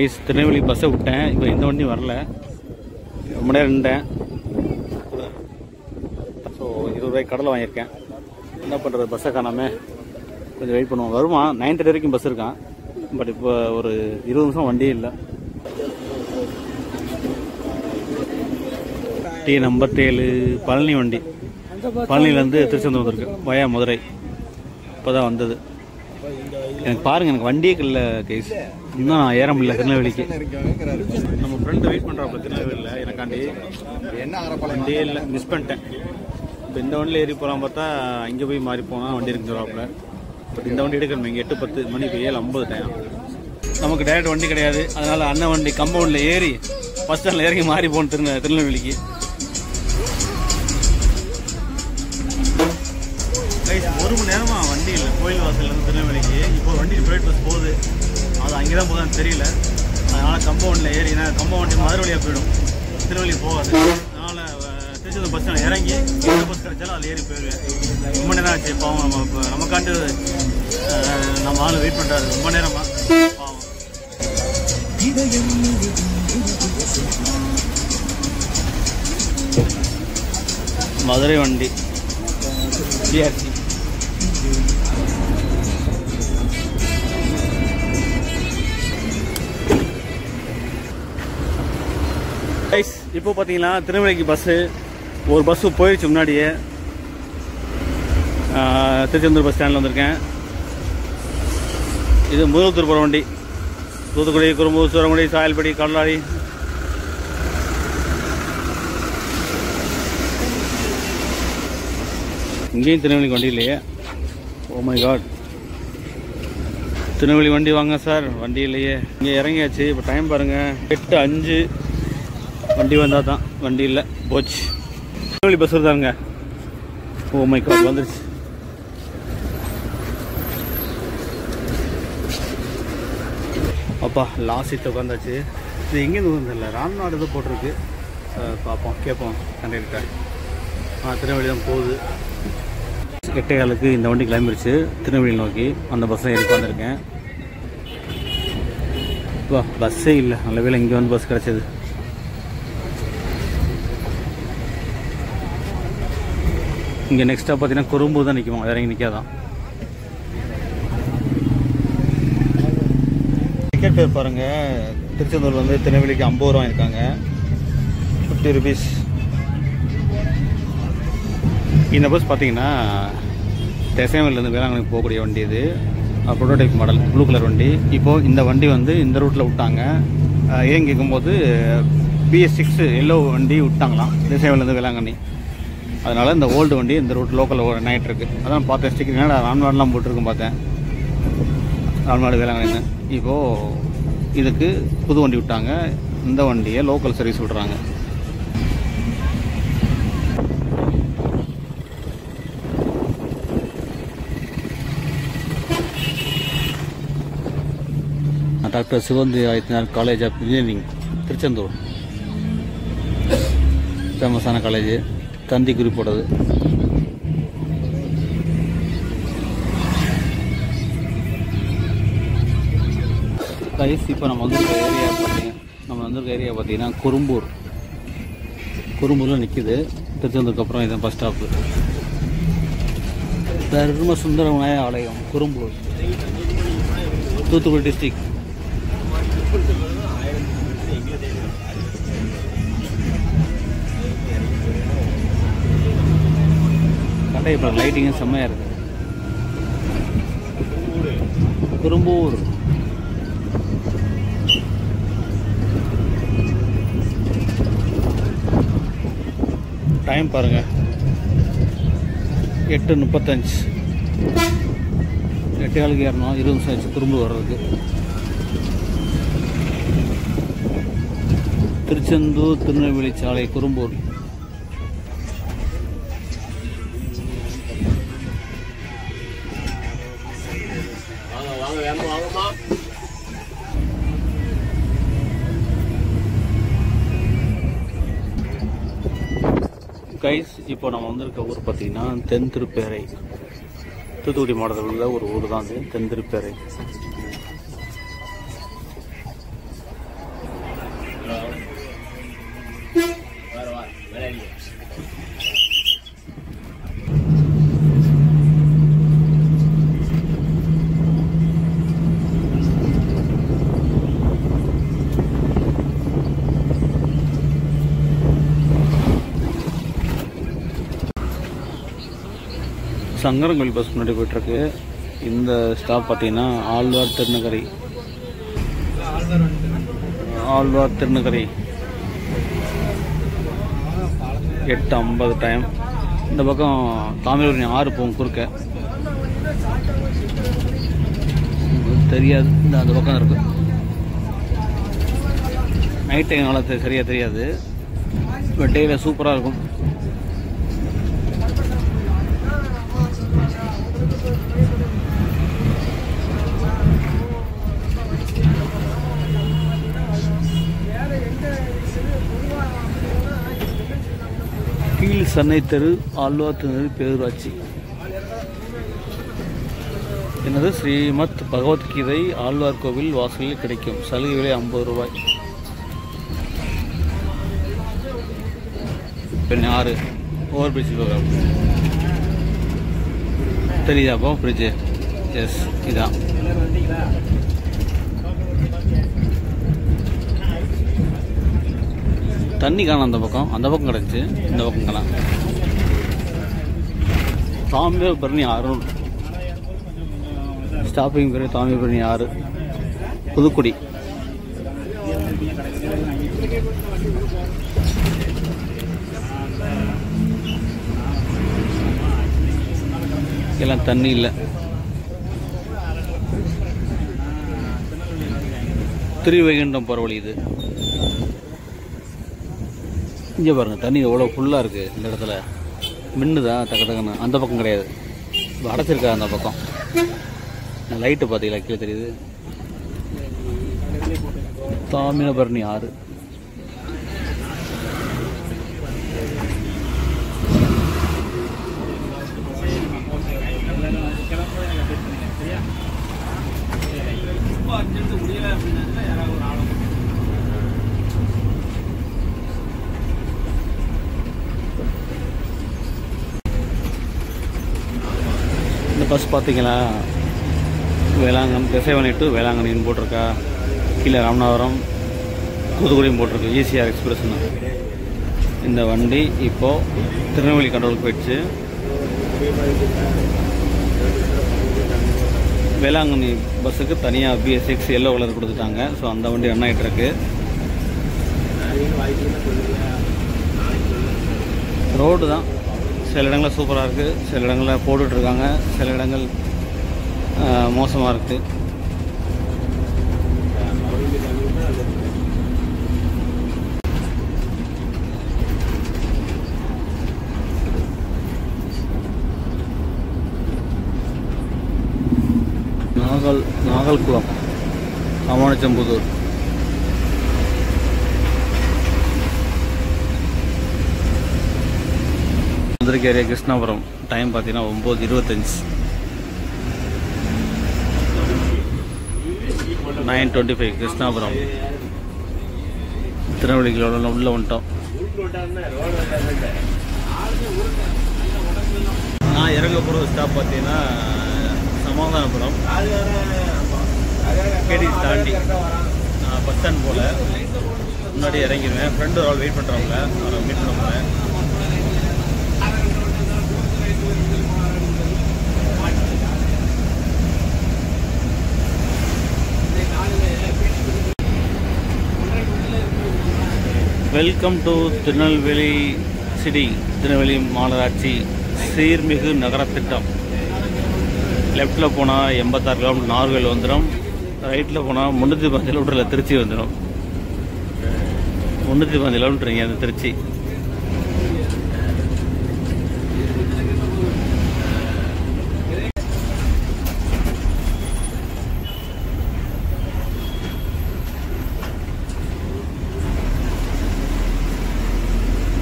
திருநெல்வேலி பஸ்ஸை விட்டேன். இப்போ எந்த வண்டியும் வரல. ரொம்ப நேரம் நின்றேன். ஸோ 20 ரூபாய்க்கு கடலை வாங்கியிருக்கேன். என்ன பண்ணுறது, பஸ்ஸை காணாமல் கொஞ்சம் வெயிட் பண்ணுவோம். வருமா 9:30 வரைக்கும் பஸ் இருக்கான். பட் இப்போ ஒரு 20 நிமிஷம் வண்டியே இல்லை. டி நம்பர் 7 பழனி வண்டி. பழனிலேருந்து திருச்செந்தூர் வந்திருக்கு வயா மதுரை. இப்போ தான் வந்தது. எனக்கு பாருங்க, எனக்கு வண்டியே இல்லை கைஸ். இன்னும் நான் ஏற முடியல திருநெல்வேலிக்கு. நம்ம ஃப்ரெண்டு வெயிட் பண்ணுறாப்புல திருநெல்வேலியில். எனக்காண்டி வண்டியே இல்லை, மிஸ் பண்ணிட்டேன். இப்போ இந்த வண்டியில் ஏறி போகலாம் பார்த்தா இங்கே போய் மாறி போனால் வண்டி இருக்குறாப்புல. பட் இந்த வண்டி எடுக்கணும். இங்கே 8:10 மணி, இப்போ 7:50 டைம். நமக்கு டேரக்ட் வண்டி கிடையாது. அதனால் அண்ணன் வண்டி கம்பவுண்டில் ஏறி பஸ் ஸ்டாண்டில் இறங்கி மாறி போகணும் திருநெல்வேலிக்கு. ஒரு மணி நேரமாக வண்டி இல்லை கோயில் வாசல்லேருந்து திருநெல்வேலிக்கு. இப்போ வண்டி ப்ரைவேட் பஸ் போகுது. அது அங்கே தான் போகுதான்னு தெரியல. அதனால் கம்பவுண்டில் ஏறினா கம்பவுண்டி மதுரை வழியாக போயிடும், திருநெல்வேலி போகாது. அதனால் திருச்செந்தூர் பஸ் ஸ்டாண்ட் இறங்கி எந்த பஸ் கிடைச்சாலும் அதில் ஏறி போயிடுவேன். ரொம்ப நேரம் ஆச்சு பாவம். நமக்காண்டு நம்ம ஆள் வெயிட் பண்ணுறாரு ரொம்ப நேரமாக. பாவம். மதுரை வண்டி பிஆர்சி. இப்போ பார்த்தீங்கன்னா திருநெல்வேலிக்கு பஸ்ஸு ஒரு பஸ்ஸு போயிடுச்சு முன்னாடியே. திருச்செந்தூர் பஸ் ஸ்டாண்டில் வந்திருக்கேன். இது முதலத்தூர் போகிற வண்டி. தூத்துக்குடி, குறும்பூர், சூரங்குடி, சாயல்படி, கடலாடி. இங்கேயும் திருநெல்வேலிக்கு வண்டி இல்லையே. ஓ மை காட். திருநெல்வேலி வண்டி வாங்க சார், வண்டி இல்லையே. இங்கே இறங்கியாச்சு. இப்போ டைம் பாருங்கள் 8:05. வண்டி வந்தால் தான், வண்டி இல்லை, போச்சு. திருநெல்வேலி பஸ் வருதாங்க. ஓ மை காட், வந்துருச்சு. அப்பா லாஸ்ட் சீட்டில் உட்காந்தாச்சு. இது எங்கேருந்து வந்தில்ல, ராம்நாடு தான் போட்டிருக்கு. பார்ப்போம், கேட்போம் கண்டக்டர். திருநெல்வேலி தான் போகுது. 8:15க்கு இந்த வண்டி கிளம்பிருச்சு திருநெல்வேலி நோக்கி. அந்த பஸ்ஸில் ஏறி உட்காந்துருக்கேன். வா, பஸ்ஸே இல்லை. நல்ல வேளை இங்கே வந்து பஸ் கிடச்சிது. இங்கே நெக்ஸ்ட்டாக பார்த்தீங்கன்னா குறும்பூர் தான் நிற்குமா, வேற எங்கே நிற்காதான். டிக்கெட் பேர் பாருங்கள். திருச்செந்தூர் வந்து திருநெல்வேலிக்கு 50 ரூபா இருக்காங்க, 50 ருபீஸ். இந்த பஸ் பார்த்தீங்கன்னா திசைவேலிலேருந்து வேளாங்கண்ணி போகக்கூடிய வண்டி. இது ப்ரோட்டோடைப் மாடல் ப்ளூ கலர் வண்டி. இப்போது இந்த வண்டி வந்து இந்த ரூட்டில் விட்டாங்க. ஏன் கேட்கும்போது BS6 எல்லோ வண்டி விட்டாங்களாம் திசைவேலிலேருந்து வேளாங்கண்ணி. அதனால் இந்த ஓல்டு வண்டி இந்த ரூட் லோக்கலில் நைட் இருக்குது. அதான் பார்த்தேன் ஸ்டிக்கர். என்னடா ராம்நாடுலாம் போட்டிருக்கும் பார்த்தேன். ராம்நாடு வேளாங்கண்ணி. இப்போது இதுக்கு புது வண்டி விட்டாங்க. இந்த வண்டியை லோக்கல் சர்வீஸ் விட்றாங்க. Doctor Sivanthi Adityanath college of engineering Tiruchendur. ஃபேமஸான காலேஜ், தந்தி குறிப்போடது. கைஸ் இப்போ நம்ம வந்திருக்க ஏரியா பார்த்தீங்கன்னா குறும்பூர். குறும்பூரில் நிற்கிது. திருச்செந்தூருக்கு அப்புறம் இதான் பஸ் ஸ்டாப்பு. தர்ம சுந்தர விநாயகர் ஆலயம், குறும்பூர், தூத்துக்குடி டிஸ்ட்ரிக்ட். இப்போ லைட்டிங்கும் செம்மையாக இருக்குது. குறும்பூர். டைம் பாருங்கள் 8:35. 8:15 ஏறணும், 20 நிமிஷம் ஆச்சு குறும்பூர் வர்றதுக்கு. திருச்செந்தூர் திருநெல்வேலி சாலை குறும்பூர். கைஸ் இப்போ நம்ம வந்திருக்க ஊர் பார்த்தீங்கன்னா தென்திருப்பேரை. தூத்துக்குடி மாவட்டத்தில் உள்ள ஒரு ஊர் தான் அது தென்திருப்பேரை. சங்கரங்கோயில் பஸ் முன்னாடி போயிட்டுருக்கு. இந்த ஸ்டாப் பார்த்தீங்கன்னா ஆழ்வார் திருநகரி. ஆழ்வார் திருநகரி 8:50 டைம். இந்த பக்கம் தாமிரபரணி ஆறு போகும் குறுக்க. தெரியாது, இந்த அந்த பக்கம் இருக்கு. நைட் டைம்னால சரியாக தெரியாது, பட் டேயில் சூப்பராக இருக்கும். கீழ் சென்னை தெரு ஆழ்வார் திருநகரி பேரூராட்சி. எனது ஸ்ரீமத் பகவத்கீதை ஆழ்வார் கோவில் வாசலில் கிடைக்கும். சலுகை விலை 50 ரூபாய். ஆறு ஓவர் பிரிட்ஜ் ப்ரோக்ராம் தெரியுதா? அப்போ பிரிட்ஜு எஸ் இதான். தண்ணி காணும் அந்த பக்கம் கிடச்சி, இந்த பக்கம் காணாம். தாமிரபரணி ஆறு ஸ்டாப்பிங் பேர் தாமிரபரணி ஆறு, புதுக்குடி. எல்லாம் தண்ணி இல்லை. திருவைகுண்டம் போகிற வழி இது. இங்கே பாருங்கள், தண்ணி எவ்வளோ ஃபுல்லாக இருக்குது இந்த இடத்துல. மின்னுதா தக்க தக்கன்னு. அந்த பக்கம் கிடையாது, அடைச்சிருக்கா அந்த பக்கம். லைட்டு பார்த்தீங்களா கீழே தெரியுது. தாமிரபரணி ஆறு. இந்த பஸ் பார்த்தீங்களா, வேளாங்கண்ணி திசைவனை டு வேளாங்கண்ணின்னு போட்டிருக்கா. கீழே ராமநாதபுரம் தூத்துக்குடியும் போட்டிருக்கு. ஈசிஆர் எக்ஸ்பிரஸ்னு. இந்த வண்டி இப்போது திருநெல்வேலி கண்ட்ரோலுக்கு போயிடுச்சு. வேளாங்கண்ணி பஸ்ஸுக்கு தனியாக BS6 எல்லோ கலர் கொடுத்துட்டாங்க. ஸோ அந்த வண்டி ரன் ஆகிட்டு இருக்கு. ரோடு தான் சில இடங்களில் சூப்பராக இருக்குது, சில இடங்களில் போட்டுட்ருக்காங்க, சில இடங்கள் மோசமாக இருக்குது. நாகல்குளம், அமானுச்சம்புதூர். மதுரைக்கு ஏரியா கிருஷ்ணாபுரம். டைம் பார்த்தீங்கன்னா 9:25. 9:25 கிருஷ்ணாபுரம். திருநெல்வேலிக்கு உள்ள வந்துட்டோம். நான் இறங்க போகிற ஸ்டாப் பார்த்தீங்கன்னா சமாதானபுரம். கேடி தாண்டி நான் பஸ் ஸ்டாண்ட் போல் முன்னாடி இறங்கிடுவேன். ஃப்ரெண்டு ஒரு ஆள் வெயிட் பண்ணுறவங்க, அவரை மீட் பண்ண போகிறேன். Welcome to Tirunelveli city. Tirunelveli மாநகராட்சி சீர்மிகு நகரத்திட்டம். லெஃப்டில் போனால் 86 கிலோமீட்டர் நாகர்கோவில் வந்துடும். ரைட்டில் போனால் 315 கிலோமீட்டரில் திருச்சி வந்துடும். 315 கிலோமீட்டர் இங்கே அந்த திருச்சி.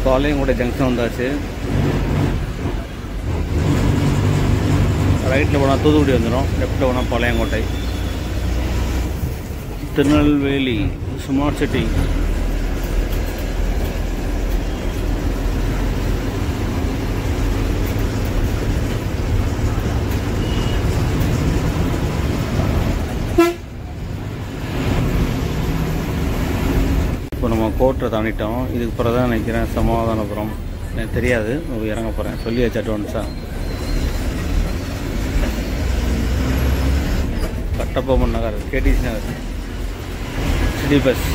பாளையங்கோட்டை ஜங்ஷன் வந்தாச்சு. ரைட்டில் போனால் தூத்துக்குடி வந்துடும், லெஃப்ட்டில் போனால் பாளையங்கோட்டை. Tirunelveli smart city. இப்போ நம்ம கோட்டை தாண்டிட்டோம். இதுக்கு பிறகு தான் நினைக்கிறேன் சமாதானபுரம். எனக்கு தெரியாது, இறங்க போகிறேன். சொல்லி வச்சு அட்வான்ஸாக கட்டபொம்மன் நகர், கேடிசி நகர், சிட்டி பஸ்.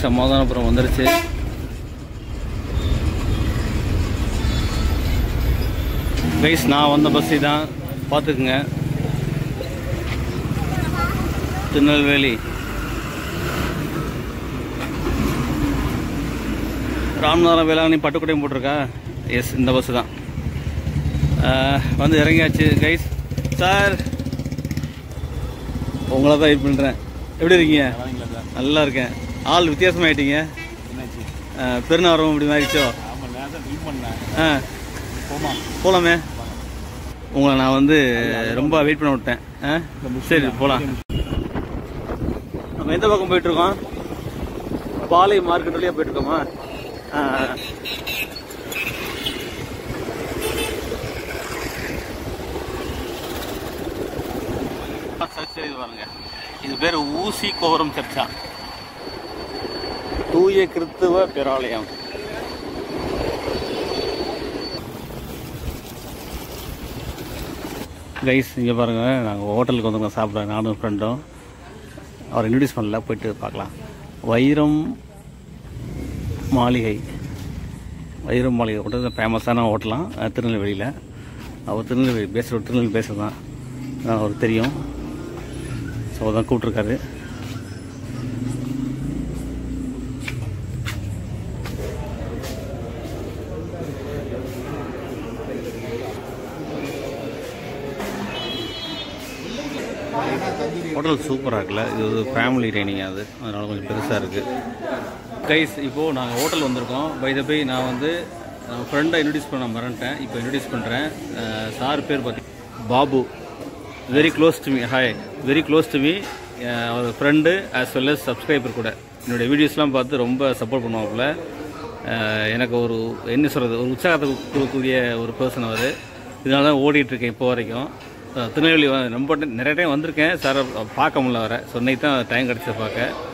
சமாதானபுரம் வந்துருச்சு. கைஸ் நான் வந்த பஸ் தான் பார்த்துக்குங்க. திருநெல்வேலி ராமநாதபுரம் வேளாங்கண்ணி பட்டுக்கோட்டையும் போட்டிருக்கா. எஸ், இந்த பஸ்ஸு தான். வந்து இறங்கியாச்சு கைஸ். சார் உங்களை தான் வெயிட் பண்ணுறேன். எப்படி இருக்கீங்க? நல்லா இருக்கேன். ஆள் வித்தியாசமாயிட்டீங்க. பெருநாரம் இப்படி மாறிச்சோ? போகலாமே. உங்களை நான் வந்து ரொம்ப வெயிட் பண்ண விட்டேன். சரி போகலாம். நம்ம எந்த பக்கம் போயிட்டுருக்கோம்? பாலை மார்க்கெட் வழியாக போயிட்டுருக்கோமா? சரி பாருங்க, இது பேர் ஊசி கோபுரம் சர்ச்சா, தூய கிறிஸ்துவ பேராலயம். கைஸ் இங்கே பாருங்கள், நாங்கள் ஹோட்டலுக்கு வந்தவங்க சாப்பிட்றோம், நானும் ஃப்ரெண்டும். அவர் இன்ட்ரடியூஸ் பண்ணல, போயிட்டு பார்க்கலாம். வைரம் மாளிகை, வைரம் மாளிகை ஹோட்டல் ஃபேமஸான ஹோட்டலாம் திருநெல்வேலியில். அவர் திருநெல்வேலி பேசுகிறது தான் அவருக்கு தெரியும். ஸோ தான் கூப்பிட்ருக்காரு. ஹோட்டல் சூப்பராக இருக்குல்ல. இது ஒரு ஃபேமிலி டைனிங், அதனால் கொஞ்சம் பெருசாக இருக்குது. கைஸ் இப்போது நாங்கள் ஹோட்டல் வந்திருக்கோம். பை த பை நான் வந்து ஃப்ரெண்டை இன்ட்ரடியூஸ் பண்ண மறந்துட்டேன், இப்போ இன்ட்ரடியூஸ் பண்ணுறேன். சார் பேர் பார்த்தீங்கன்னா Babu. Very close to me. Hi, very close to me. அவர் friend as well as subscriber கூட. என்னுடைய வீடியோஸ்லாம் பார்த்து ரொம்ப சப்போர்ட் பண்ணுவாப்புல. எனக்கு ஒரு என்ன சொல்கிறது, ஒரு உற்சாகத்தை கொடுக்கக்கூடிய ஒரு பர்சன் அவர். இதனால தான் ஓடிட்டுருக்கேன் இப்போ வரைக்கும். திருநெல்வேலி ரொம்ப நிறைய டைம் வந்திருக்கேன். சாரை பார்க்க முடியல வர. ஸோ இன்னைக்கு தான் டைம் கிடச்சி பார்க்க.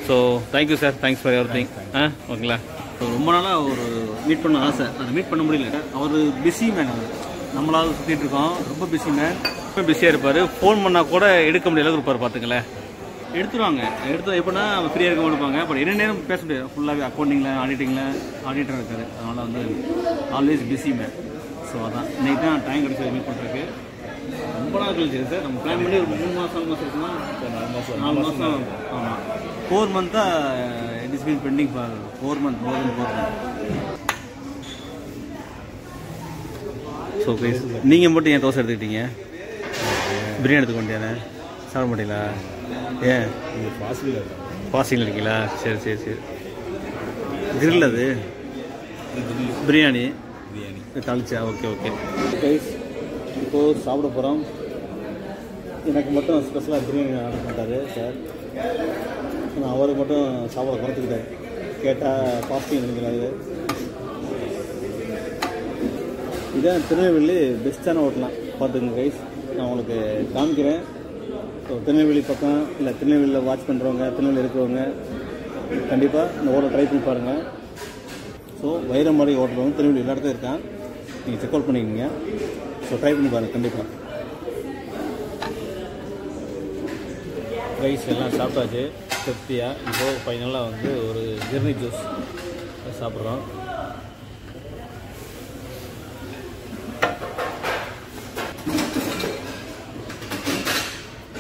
So thank you sir, thanks for every thing. ஓகேங்களா. ஸோ ரொம்ப நாளாக ஒரு மீட் பண்ண ஆசை, அதை மீட் பண்ண முடியல. அவர் பிஸி மேன். அவர் நம்மளாவது சுற்றிட்டு இருக்கோம். ரொம்ப பிஸி மேன், ரொம்ப பிஸியாக இருப்பார். ஃபோன் பண்ணால் கூட எடுக்க முடியாத இருப்பார். பார்த்துங்களேன், எடுத்துருவாங்க. எடுத்து எப்படின்னா ஃப்ரீயாக இருக்க மாட்டாங்க. பட் என்ன நேரம் பேச முடியாது. ஃபுல்லாகவே அக்கௌண்டிங்கில் ஆடிட்டராக இருக்காரு. அதனால் வந்து ஆல்வேஸ் பிஸி மேன். ஸோ அதான் இன்னைக்கு தான் டைம் கிடச்சி மீட் பண்ணுறதுக்கு. ரொம்ப நாள் கழிச்சு சார். நம்ம பிளான் பண்ணி ஒரு 3 மாதம் 4 மாதம் இருக்குன்னா 4 மாதம். ஆமாம், 4 மந்த்தாக it is been pending for 4 months, more than 4 months. So please, நீங்கள் மட்டும் ஏன் தோசை எடுத்துக்கிட்டீங்க? பிரியாணி எடுத்துக்க வேண்டியானே? சாப்பிட மாட்டீங்களா? ஏன் ஃபாஸ்டிங்கில் இருக்கீங்களா? சரி சரி சரி. கிரில் அது பிரியாணி தாளிச்சா? ஓகே ஓகே கைஸ், இப்போது சாப்பிட போகிறோம். எனக்கு மட்டும் ஸ்பெஷலாக பிரியாணி ஆர்டர் பண்ணிட்டாரு சார். நான் அவருக்கு மட்டும் சாப்பிட குறைச்சிக்கிட்டேன். கேட்டால் ஃபாஸ்டிங் நினைக்கிறாரு. இதான் திருநெல்வேலி பெஸ்ட்டான ஹோட்டலாம். பார்த்துக்கங்க கைஸ், நான் உங்களுக்கு காமிக்கிறேன். ஸோ திருநெல்வேலி பக்கம் இல்லை, திருநெல்வேலியில் வாட்ச் பண்ணுறவங்க, திருநெல்வேலி இருக்கிறவங்க கண்டிப்பாக இந்த ஹோட்டல் ட்ரை பண்ணி பாருங்கள். ஸோ வைரமாளிகை ஹோட்டல் வந்து திருநெல்வேலி எல்லா இடத்துல இருக்கான். நீங்கள் செக் அவுட் பண்ணிக்கோங்க. ஸோ ட்ரை பண்ணி பாருங்கள் கண்டிப்பாக. ரைஸ் எல்லாம் சாப்பிட்டாச்சு திருப்தியாக. இப்போது ஃபைனலாக வந்து ஒரு கிர்னி ஜூஸ் சாப்பிட்றோம்.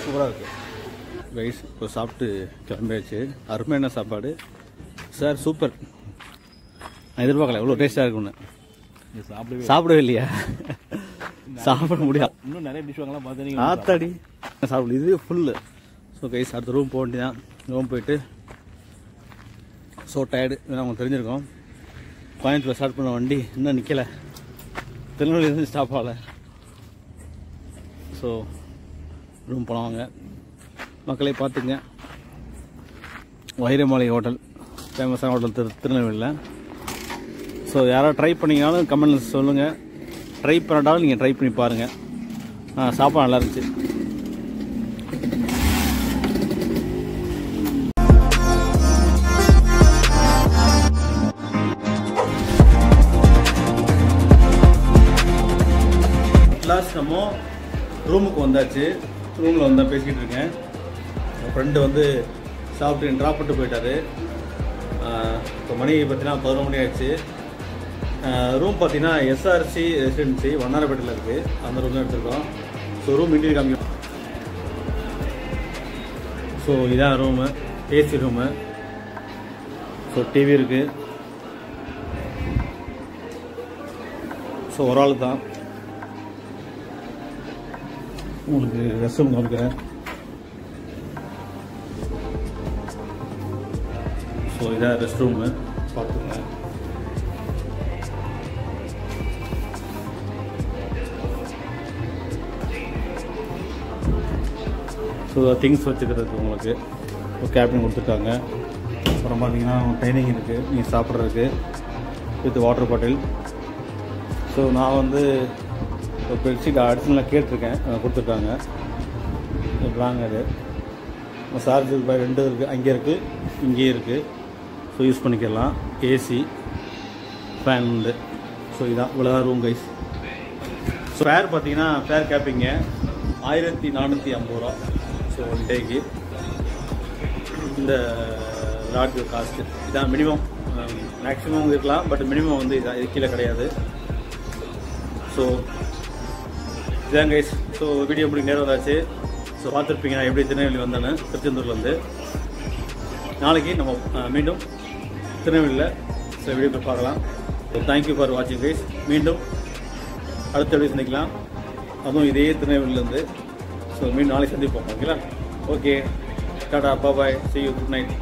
சூப்பராக இருக்குது ரைஸ். இப்போ சாப்பிட்டு கிளம்பியாச்சு. அருமையான சாப்பாடு சார், சூப்பர். நான் எதிர்பார்க்கல எவ்வளோ டேஸ்ட்டாக இருக்குன்னு. சாப்பிடவே இல்லையா? சாப்பிட முடியாது. இன்னும் நிறைய டிஷ் வாங்கலாம் பார்த்தீங்க. ஆத்தாடி சாப்பிடல, இதுவே ஃபுல்லு. ஸோ கைஸ் அடுத்த ரூம் போக வேண்டியதான். ரூம் போயிட்டு ஸோ டயர்டு. இதெல்லாம் அவங்க தெரிஞ்சிருக்கோம். கோயம்புத்தூர் ஸ்டார்ட் பண்ண வண்டி இன்னும் நிற்கலை. திருநெல்வேலியிலேருந்து ஸ்டாப் ஆகலை. ஸோ ரூம் போனவங்க மக்களே பார்த்துங்க. வைரமாளிகை ஹோட்டல் ஃபேமஸான ஹோட்டல் திருநெல்வேலியில். ஸோ யாராவது ட்ரை பண்ணிங்கனாலும் கமெண்ட்ஸ் சொல்லுங்கள். ட்ரை பண்ணாலும் நீங்கள் ட்ரை பண்ணி பாருங்கள். சாப்பாடு நல்லா இருந்துச்சு. மத்தியானமும் ரூமுக்கு வந்தாச்சு. ரூமில் வந்தால் பேசிக்கிட்டு இருக்கேன். என் ஃப்ரெண்டு வந்து சாப்பிட்டு ட்ராப் பண்ணிட்டு போயிட்டாரு. இப்போ மணி பார்த்தீங்கன்னா 11 மணி ஆயிடுச்சு. ரூம் பார்த்தீங்கன்னா எஸ்ஆர்சி ரெசிடென்சி வண்ணாரப்பேட்டையில் இருக்குது. அந்த ரூம் தான் எடுத்துருக்கோம். ஸோ ரூம் இன்டீரியர் காமிக்கும். ஸோ இதான் room, AC room. So TV இருக்குது. ஸோ ஒரு ஆள் தான். உங்களுக்கு ரெஸ்ட் ரூம் காமிக்கிறேன். ஸோ இதான் ரெஸ்ட் ரூமு, பார்த்துக்கோங்க. ஸோ திங்ஸ் வச்சுக்கிறதுக்கு உங்களுக்கு ஒரு கேபின் கொடுத்துருக்காங்க. அப்புறம் பார்த்தீங்கன்னா டைனிங் இருக்குது நீங்கள் சாப்பிட்றதுக்கு வித் வாட்டர் பாட்டில். ஸோ நான் வந்து ஒரு பெட்ஷீட் அடிஷனலாக கேட்டிருக்கேன், கொடுத்துருக்காங்க. பிளாங் அது சார்ஜர் பை 2 இருக்குது, அங்கே இருக்குது இங்கேயே இருக்குது. ஸோ யூஸ் பண்ணிக்கலாம். ஏசி ஃபேன் உண்டு. ஸோ இதான் இவ்வளோதான் ரூம் கைஸ். ஸோ ஃபேர் பார்த்தீங்கன்னா ஃபேர் கேப்பிங்க 1450 ரூபா. ஸோ ஒன் டேக்கு இந்த லாட்ஜ் காஸ்ட்டு இதான். மினிமம் மேக்ஸிமம் இருக்கலாம், பட் மினிமம் வந்து இதான், இது கீழே கிடையாது. ஸோ இதான் கைஸ். ஸோ வீடியோ முடிக்க நேரம் வந்தாச்சு. ஸோ பார்த்துருப்பீங்க நான் எப்படி திருநெல்வேலி வந்தேன்னு, திருச்செந்தூர்லேருந்து. நாளைக்கு நம்ம மீண்டும் திருநெல்வேலியில் சில வீடியோ பார்க்கலாம். ஸோ தேங்க்யூ ஃபார் வாட்சிங் கைஸ். மீண்டும் அடுத்த வீடியோ சந்திக்கலாம், அதுவும் இதே திருநெல்வேலியிலேருந்து. ஸோ மீண்டும் நாளைக்கு சந்திப்போம். ஓகேங்களா? Okay, Tata, bye, see you, good night.